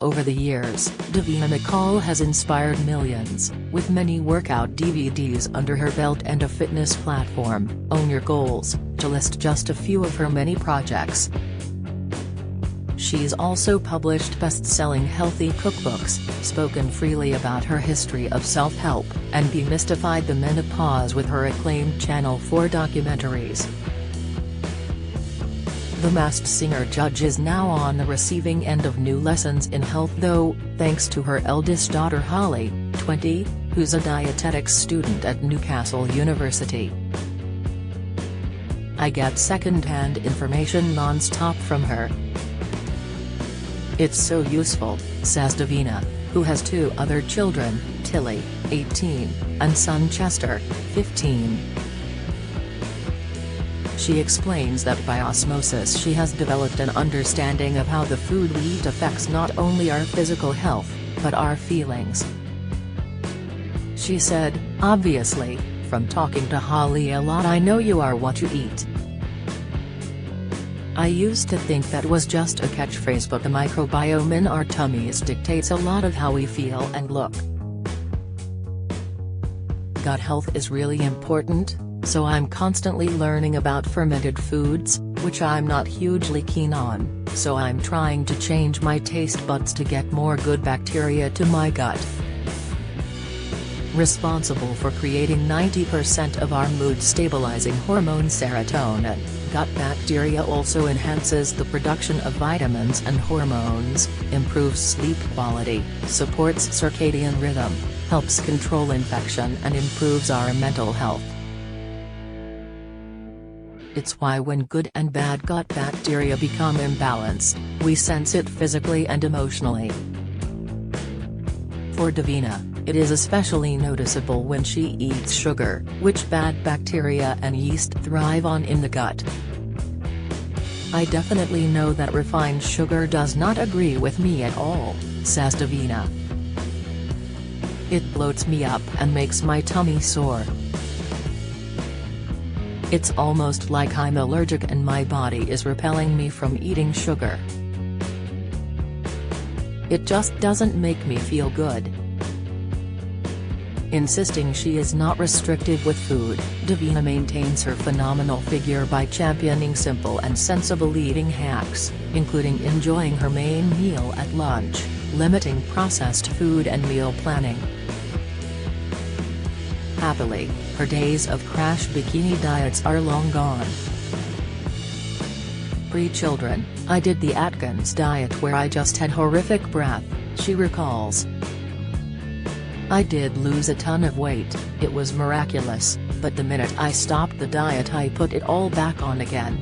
Over the years, Davina McCall has inspired millions, with many workout DVDs under her belt and a fitness platform, Own Your Goals, to list just a few of her many projects. She's also published best-selling healthy cookbooks, spoken freely about her history of self-help, and demystified the menopause with her acclaimed Channel 4 documentaries. The Masked Singer judge is now on the receiving end of new lessons in health though, thanks to her eldest daughter Holly, 20, who's a dietetics student at Newcastle University. "I get second-hand information non-stop from her. It's so useful," says Davina, who has two other children, Tilly, 18, and son Chester, 15. She explains that by osmosis she has developed an understanding of how the food we eat affects not only our physical health, but our feelings. She said, "Obviously, from talking to Holly a lot I know you are what you eat. I used to think that was just a catchphrase, but the microbiome in our tummies dictates a lot of how we feel and look. Gut health is really important, so I'm constantly learning about fermented foods, which I'm not hugely keen on, so I'm trying to change my taste buds to get more good bacteria to my gut." Responsible for creating 90% of our mood-stabilizing hormone serotonin, gut bacteria also enhances the production of vitamins and hormones, improves sleep quality, supports circadian rhythm, helps control infection and improves our mental health. It's why when good and bad gut bacteria become imbalanced, we sense it physically and emotionally. For Davina, it is especially noticeable when she eats sugar, which bad bacteria and yeast thrive on in the gut. "I definitely know that refined sugar does not agree with me at all," says Davina. "It bloats me up and makes my tummy sore. It's almost like I'm allergic and my body is repelling me from eating sugar. It just doesn't make me feel good." Insisting she is not restrictive with food, Davina maintains her phenomenal figure by championing simple and sensible eating hacks, including enjoying her main meal at lunch, limiting processed food and meal planning. Happily, her days of crash bikini diets are long gone. "Pre-children, I did the Atkins diet where I just had horrific breath," she recalls. "I did lose a ton of weight, it was miraculous, but the minute I stopped the diet I put it all back on again.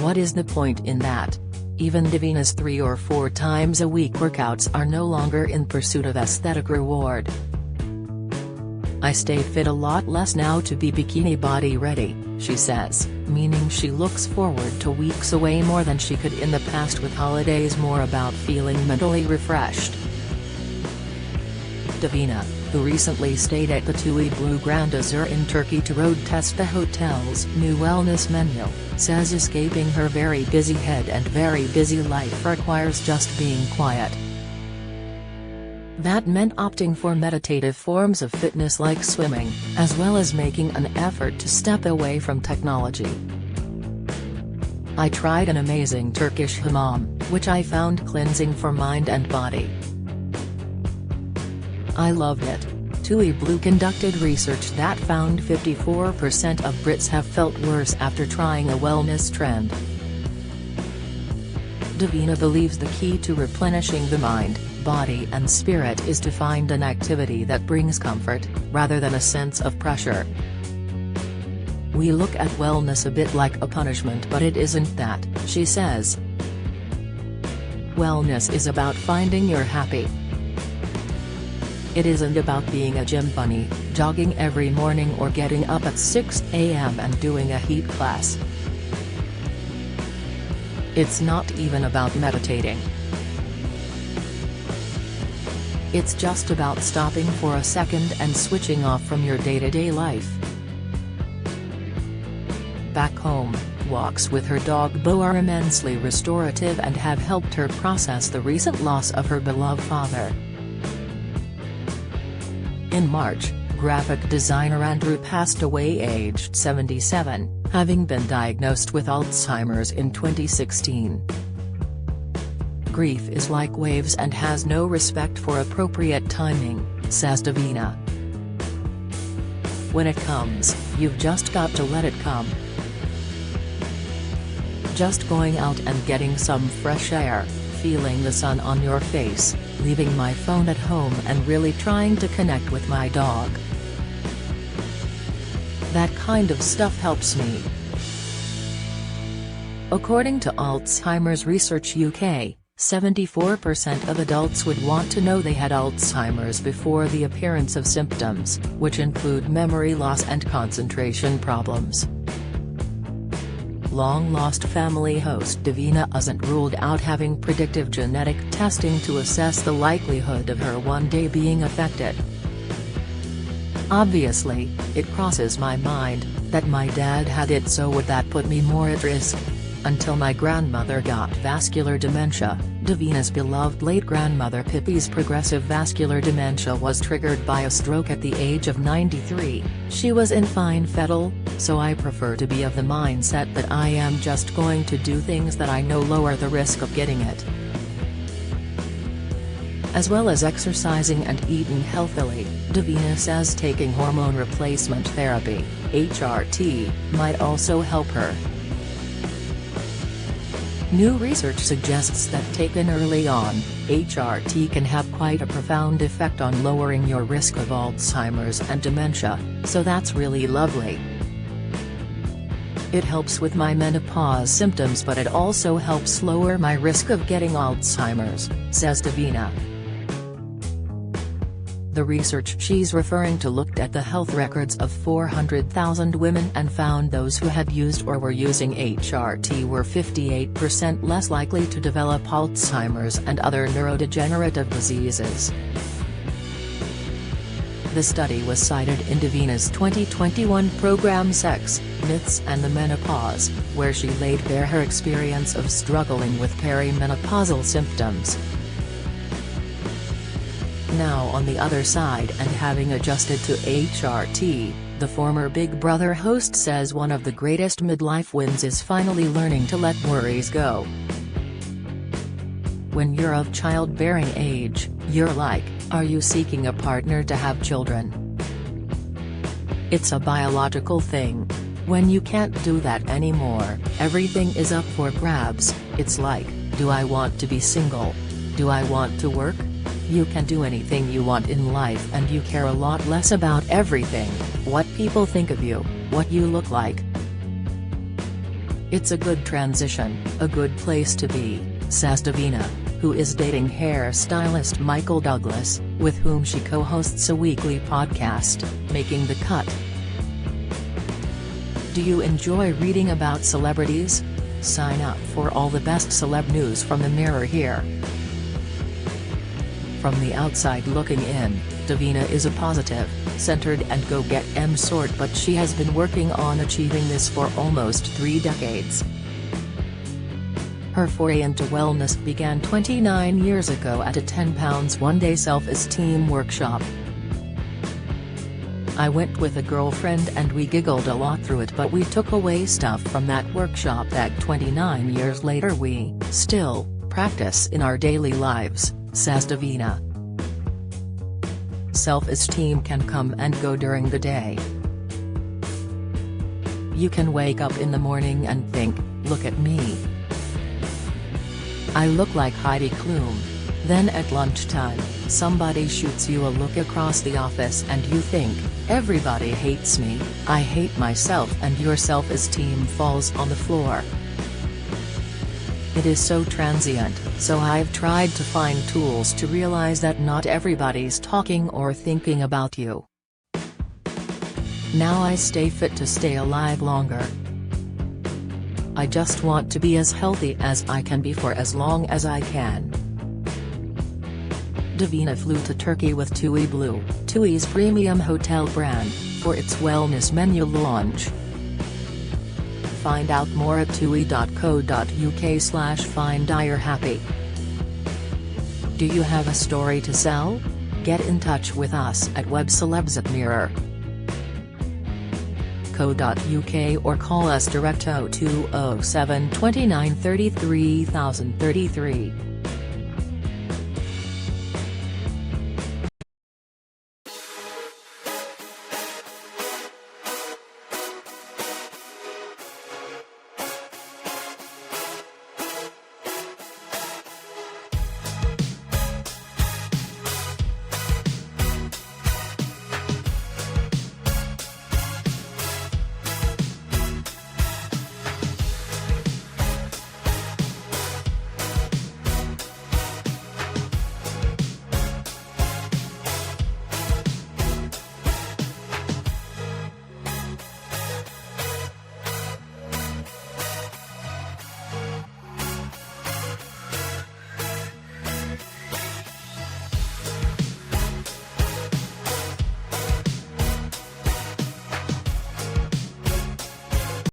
What is the point in that? Even Davina's 3 or 4 times a week workouts are no longer in pursuit of aesthetic reward. I stay fit a lot less now to be bikini body ready," she says, meaning she looks forward to weeks away more than she could in the past, with holidays more about feeling mentally refreshed. Davina, who recently stayed at the TUI Blue Grand Azur in Turkey to road test the hotel's new wellness menu, says escaping her very busy head and very busy life requires just being quiet. That meant opting for meditative forms of fitness like swimming, as well as making an effort to step away from technology. "I tried an amazing Turkish hammam, which I found cleansing for mind and body. I loved it." TUI Blue conducted research that found 54% of Brits have felt worse after trying a wellness trend. Davina believes the key to replenishing the mind, body and spirit is to find an activity that brings comfort, rather than a sense of pressure. "We look at wellness a bit like a punishment, but it isn't that," she says. "Wellness is about finding you're happy. It isn't about being a gym bunny, jogging every morning or getting up at 6 a.m. and doing a heat class. It's not even about meditating. It's just about stopping for a second and switching off from your day-to-day life." Back home, walks with her dog Bo are immensely restorative and have helped her process the recent loss of her beloved father. In March, graphic designer Andrew passed away aged 77, having been diagnosed with Alzheimer's in 2016. Grief is like waves and has no respect for appropriate timing, says Davina. When it comes, you've just got to let it come. Just going out and getting some fresh air, feeling the sun on your face, leaving my phone at home and really trying to connect with my dog. That kind of stuff helps me. According to Alzheimer's Research UK, 74% of adults would want to know they had Alzheimer's before the appearance of symptoms, which include memory loss and concentration problems. Long-lost family host Davina hasn't ruled out having predictive genetic testing to assess the likelihood of her one day being affected. Obviously, it crosses my mind that my dad had it, so would that put me more at risk? Until my grandmother got vascular dementia. Davina's beloved late grandmother Pippi's progressive vascular dementia was triggered by a stroke at the age of 93. She was in fine fettle, so I prefer to be of the mindset that I am just going to do things that I know lower the risk of getting it. As well as exercising and eating healthily, Davina says taking hormone replacement therapy, HRT, might also help her. New research suggests that taken early on, HRT can have quite a profound effect on lowering your risk of Alzheimer's and dementia, so that's really lovely. It helps with my menopause symptoms, but it also helps lower my risk of getting Alzheimer's, says Davina. The research she's referring to looked at the health records of 400,000 women and found those who had used or were using HRT were 58% less likely to develop Alzheimer's and other neurodegenerative diseases. The study was cited in Davina's 2021 program Sex, Myths and the Menopause, where she laid bare her experience of struggling with perimenopausal symptoms. Now on the other side and having adjusted to HRT, the former Big Brother host says one of the greatest midlife wins is finally learning to let worries go. When you're of childbearing age, you're like, are you seeking a partner to have children? It's a biological thing. When you can't do that anymore, everything is up for grabs. It's like, do I want to be single? Do I want to work? You can do anything you want in life and you care a lot less about everything, what people think of you, what you look like. It's a good transition, a good place to be, says Davina, who is dating hairstylist Michael Douglas, with whom she co-hosts a weekly podcast, Making the Cut. Do you enjoy reading about celebrities? Sign up for all the best celeb news from the Mirror here. From the outside looking in, Davina is a positive, centered and go-get-em sort, but she has been working on achieving this for almost 3 decades. Her foray into wellness began 29 years ago at a 10 pounds one-day self-esteem workshop. I went with a girlfriend and we giggled a lot through it, but we took away stuff from that workshop that 29 years later we still practice in our daily lives, says Davina. Self-esteem can come and go during the day. You can wake up in the morning and think, look at me. I look like Heidi Klum. Then at lunchtime, somebody shoots you a look across the office and you think, everybody hates me, I hate myself, and your self-esteem falls on the floor. It is so transient, so I've tried to find tools to realize that not everybody's talking or thinking about you. Now I stay fit to stay alive longer. I just want to be as healthy as I can be for as long as I can. Davina flew to Turkey with TUI Blue, TUI's premium hotel brand, for its wellness menu launch. Find out more at tui.co.uk/findhirhappy. Do you have a story to sell? Get in touch with us at webcelebs@mirror.co.uk or call us direct 0207 29 33 033.